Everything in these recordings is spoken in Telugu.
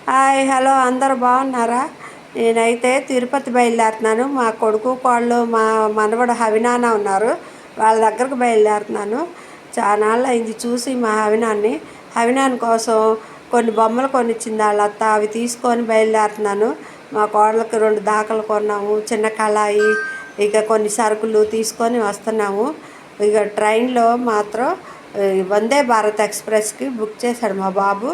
హాయ్ హలో అందరూ బాగున్నారా? నేనైతే తిరుపతి బయలుదేరుతున్నాను. మా కొడుకు కోళ్ళు మా మనవడు హవినాన్న ఉన్నారు, వాళ్ళ దగ్గరకు బయలుదేరుతున్నాను. చాలా అయింది చూసి మా హవినాన్ని కోసం కొన్ని బొమ్మలు కొనిచ్చింది వాళ్ళ అత్త, అవి తీసుకొని బయలుదేరుతున్నాను. మా కోడలకి 2 దాకలు కొన్నాము, చిన్న కళాయి, ఇక కొన్ని సరుకులు తీసుకొని వస్తున్నాము. ఇక ట్రైన్లో మాత్రం వందే భారత్ ఎక్స్ప్రెస్కి బుక్ చేశాడు మా బాబు.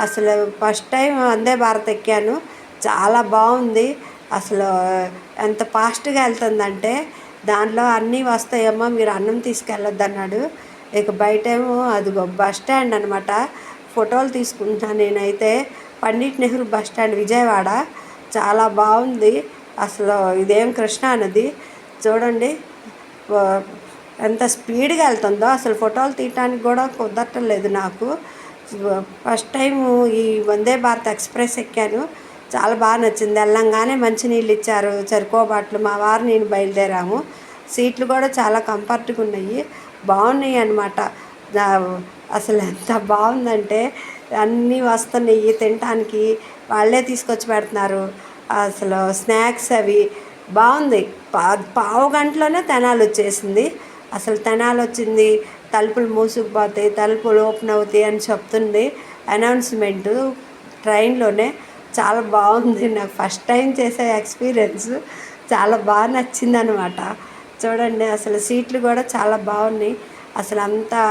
అసలు ఫస్ట్ టైం వందే భారత్ ఎక్కాను, చాలా బాగుంది. అసలు ఎంత ఫాస్ట్గా వెళ్తుందంటే దాంట్లో అన్నీ వస్తాయమ్మా, మీరు అన్నం తీసుకెళ్ళొద్దు అన్నాడు. ఇక బయటేమో అదిగో బస్ స్టాండ్ అనమాట. ఫోటోలు తీసుకుంటున్నాను నేనైతే. పండిట్ నెహ్రూ బస్ స్టాండ్ విజయవాడ, చాలా బాగుంది. అసలు ఇదేం కృష్ణా నది చూడండి ఎంత స్పీడ్గా వెళ్తుందో, అసలు ఫోటోలు తీయటానికి కూడా కుదరటం లేదు నాకు. ఫస్ట్ టైము ఈ వందే భారత్ ఎక్స్ప్రెస్ ఎక్కాను, చాలా బాగా నచ్చింది. వెళ్ళంగానే మంచినీళ్ళు ఇచ్చారు, సరిపోబాట్లు. మా వారు నేను బయలుదేరాము. సీట్లు కూడా చాలా కంఫర్ట్గా ఉన్నాయి, బాగున్నాయి అన్నమాట. అసలు ఎంత బాగుందంటే అన్నీ వస్తున్నాయి తినటానికి, వాళ్ళే తీసుకొచ్చి పెడుతున్నారు. అసలు స్నాక్స్ అవి బాగుంది. పావు గంటలోనే తెనాలి వచ్చేసింది. అసలు తెనాలి వచ్చింది, తలుపులు మూసుకుపోతాయి, తలుపులు ఓపెన్ అవుతాయి అని చెప్తుంది అనౌన్స్మెంటు ట్రైన్లోనే. చాలా బాగుంది, నాకు ఫస్ట్ టైం చేసే ఎక్స్పీరియన్స్, చాలా బాగా నచ్చిందనమాట. చూడండి అసలు సీట్లు కూడా చాలా బాగున్నాయి, అసలు అంతా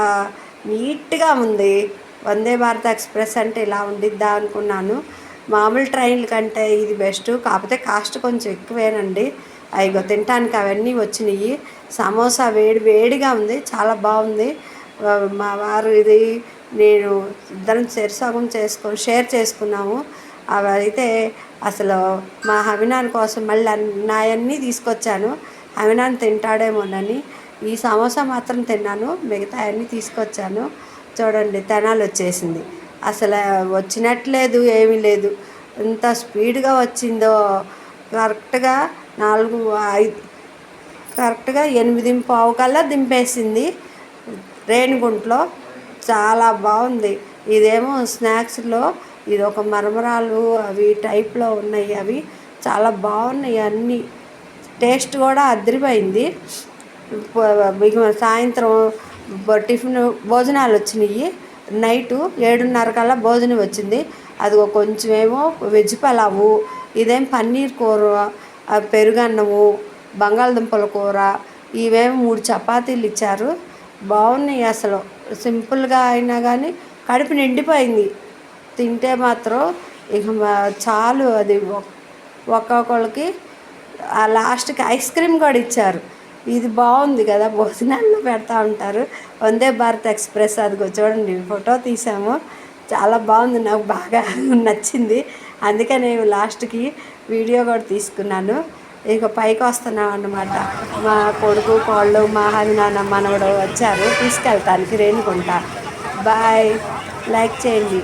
నీట్గా ఉంది. వందే భారత్ ఎక్స్ప్రెస్ అంటే ఇలా ఉండిద్దా అనుకున్నాను. మామూలు ట్రైన్ల కంటే ఇది బెస్ట్, కాకపోతే కాస్ట్ కొంచెం ఎక్కువేనండి. అయ్యో తినటానికి అవన్నీ వచ్చినాయి. సమోసా వేడి వేడిగా ఉంది, చాలా బాగుంది. మా వారు ఇది నేను ఇద్దరం సగం షేర్ చేసుకున్నాము. అవి అయితే అసలు మా హవినాన్ కోసం మళ్ళీ నాయన్నీ తీసుకొచ్చాను, హవినాన్ తింటాడేమోనని. ఈ సమోసా మాత్రం తిన్నాను, మిగతా అన్నీ తీసుకొచ్చాను. చూడండి తెనాలి వచ్చేసింది, అసలు వచ్చినట్లేదు, ఏమీ లేదు. ఎంత స్పీడ్గా వచ్చిందో. కరెక్ట్గా 4-5 కరెక్ట్గా 8:15 కల్లా దింపేసింది రేణిగుంటలో. చాలా బాగుంది. ఇదేమో స్నాక్స్లో ఇది ఒక మరమరాలు అవి టైప్లో ఉన్నాయి, అవి చాలా బాగున్నాయి అన్నీ. టేస్ట్ కూడా అదిరిపోయింది. సాయంత్రం టిఫిన్ భోజనాలు వచ్చినాయి. నైటు 7:30 కల్లా భోజనం వచ్చింది. అది కొంచెమేమో వెజ్ పలావు, ఇదేం పన్నీర్ కూర, పెరుగన్నము, బంగాళదుంపల కూర, ఇవేమో 3 చపాతీలు ఇచ్చారు. బాగున్నాయి అసలు. సింపుల్గా అయినా కానీ కడుపు నిండిపోయింది. తింటే మాత్రం ఇక చాలు. అది ఒక్కొక్కళ్ళకి ఆ లాస్ట్కి ఐస్ క్రీమ్ కూడా ఇచ్చారు. ఇది బాగుంది కదా, భోజనాల్లో పెడతా ఉంటారు. వందే భారత్ ఎక్స్ప్రెస్ అదిగో చూడండి, ఫోటో తీసాము, చాలా బాగుంది, నాకు బాగా నచ్చింది. అందుకే నేను లాస్ట్కి వీడియో కూడా తీసుకున్నాను. ఇక పైకి వస్తున్నాం అన్నమాట. మా కొడుకు కోళ్ళు మా హవినాన్న మనవడు వచ్చారు తీసుకెళ్తానికి రేణిగుంట. బాయ్, లైక్ చేయండి.